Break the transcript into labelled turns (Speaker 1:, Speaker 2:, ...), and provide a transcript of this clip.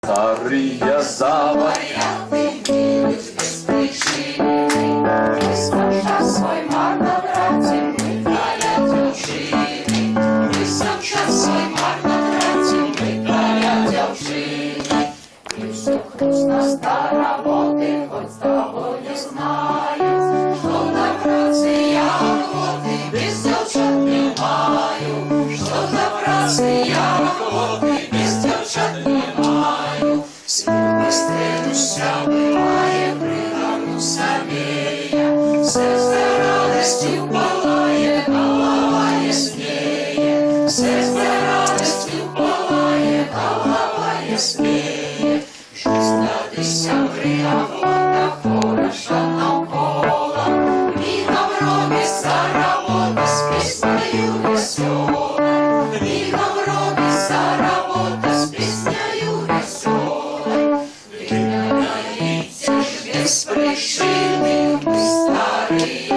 Speaker 1: Старые заваряты милых без причины, несмотря свой марнотратим, мы для девчины, несмотря свой марнотратим, мы для девчины. И все грустно староводы, хоть того не знают, что добраться я охоты без девчат не маю, что добраться я охоты без девчат не маю. Стрелюся, быває, пригорнуся вея, серце радостью палає, голова яснеє, серце радостью палає, голова яснеє. Жизнь надися приговора, хороша навколо, віном робиться работа з піснею веселой, віном робиться работа з піснею веселой. Без причины старые